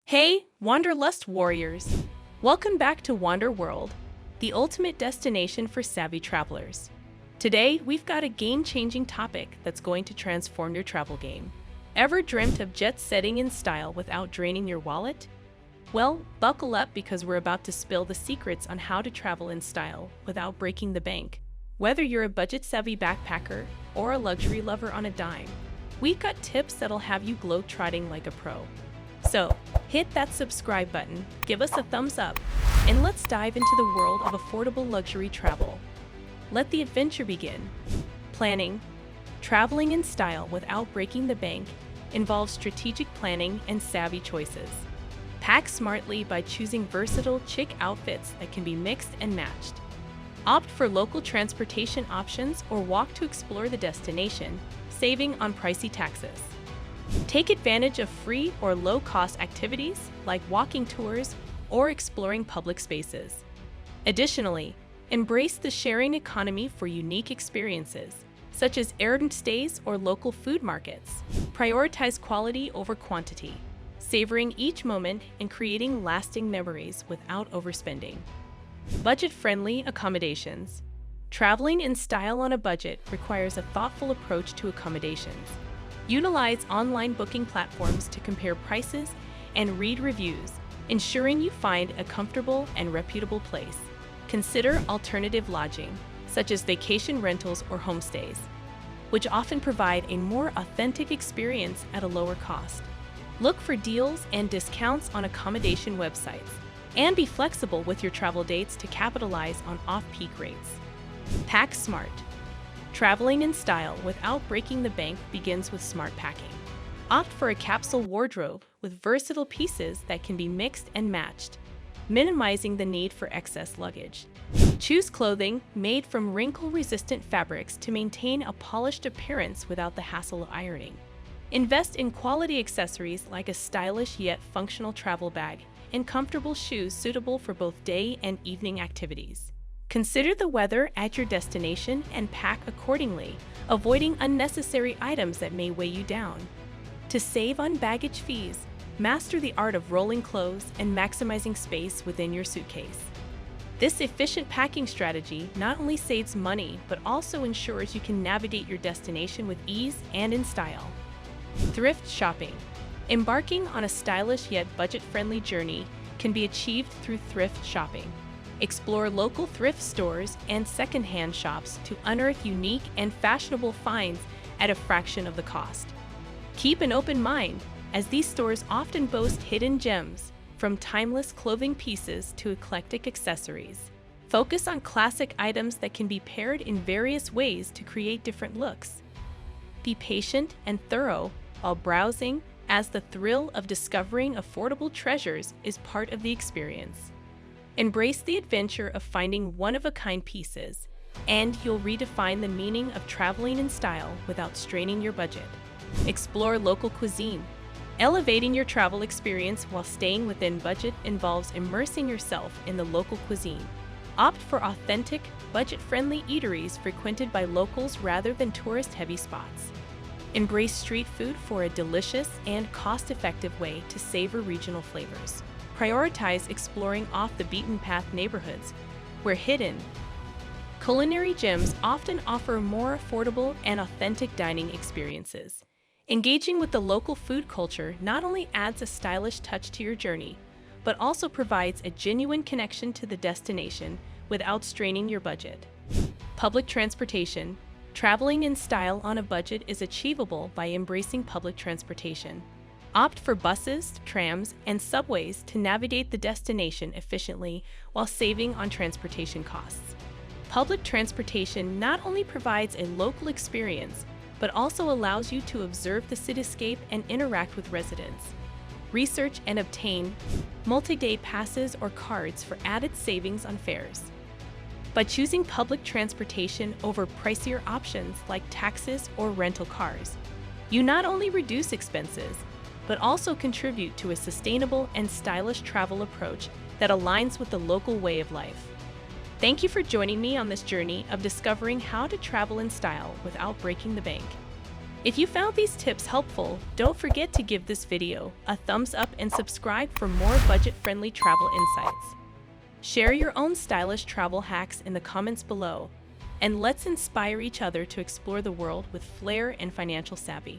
Hey, Wanderlust Warriors! Welcome back to Wander World, the ultimate destination for savvy travelers. Today, we've got a game-changing topic that's going to transform your travel game. Ever dreamt of jet-setting in style without draining your wallet? Well, buckle up because we're about to spill the secrets on how to travel in style without breaking the bank. Whether you're a budget-savvy backpacker or a luxury lover on a dime, we've got tips that'll have you globe-trotting like a pro. So, hit that subscribe button, give us a thumbs up, and let's dive into the world of affordable luxury travel. Let the adventure begin. Planning. Traveling in style without breaking the bank involves strategic planning and savvy choices. Pack smartly by choosing versatile, chic outfits that can be mixed and matched. Opt for local transportation options or walk to explore the destination, saving on pricey taxis. Take advantage of free or low-cost activities like walking tours or exploring public spaces. Additionally, embrace the sharing economy for unique experiences, such as errand stays or local food markets. Prioritize quality over quantity, savoring each moment and creating lasting memories without overspending. Budget-friendly accommodations. Traveling in style on a budget requires a thoughtful approach to accommodations. Utilize online booking platforms to compare prices and read reviews, ensuring you find a comfortable and reputable place. Consider alternative lodging, such as vacation rentals or homestays, which often provide a more authentic experience at a lower cost. Look for deals and discounts on accommodation websites, and be flexible with your travel dates to capitalize on off-peak rates. Pack smart. Traveling in style without breaking the bank begins with smart packing. Opt for a capsule wardrobe with versatile pieces that can be mixed and matched, minimizing the need for excess luggage. Choose clothing made from wrinkle-resistant fabrics to maintain a polished appearance without the hassle of ironing. Invest in quality accessories like a stylish yet functional travel bag and comfortable shoes suitable for both day and evening activities. Consider the weather at your destination and pack accordingly, avoiding unnecessary items that may weigh you down. To save on baggage fees, master the art of rolling clothes and maximizing space within your suitcase. This efficient packing strategy not only saves money, but also ensures you can navigate your destination with ease and in style. Thrift shopping. Embarking on a stylish yet budget-friendly journey can be achieved through thrift shopping. Explore local thrift stores and second-hand shops to unearth unique and fashionable finds at a fraction of the cost. Keep an open mind, as these stores often boast hidden gems, from timeless clothing pieces to eclectic accessories. Focus on classic items that can be paired in various ways to create different looks. Be patient and thorough while browsing, as the thrill of discovering affordable treasures is part of the experience. Embrace the adventure of finding one-of-a-kind pieces, and you'll redefine the meaning of traveling in style without straining your budget. Explore local cuisine. Elevating your travel experience while staying within budget involves immersing yourself in the local cuisine. Opt for authentic, budget-friendly eateries frequented by locals rather than tourist-heavy spots. Embrace street food for a delicious and cost-effective way to savor regional flavors. Prioritize exploring off-the-beaten-path neighborhoods, where hidden culinary gems often offer more affordable and authentic dining experiences. Engaging with the local food culture not only adds a stylish touch to your journey, but also provides a genuine connection to the destination without straining your budget. Public transportation. Traveling in style on a budget is achievable by embracing public transportation. Opt for buses, trams, and subways to navigate the destination efficiently while saving on transportation costs. Public transportation not only provides a local experience, but also allows you to observe the cityscape and interact with residents. Research and obtain multi-day passes or cards for added savings on fares. By choosing public transportation over pricier options like taxis or rental cars, you not only reduce expenses, but also contribute to a sustainable and stylish travel approach that aligns with the local way of life. Thank you for joining me on this journey of discovering how to travel in style without breaking the bank. If you found these tips helpful, don't forget to give this video a thumbs up and subscribe for more budget-friendly travel insights. Share your own stylish travel hacks in the comments below, and let's inspire each other to explore the world with flair and financial savvy.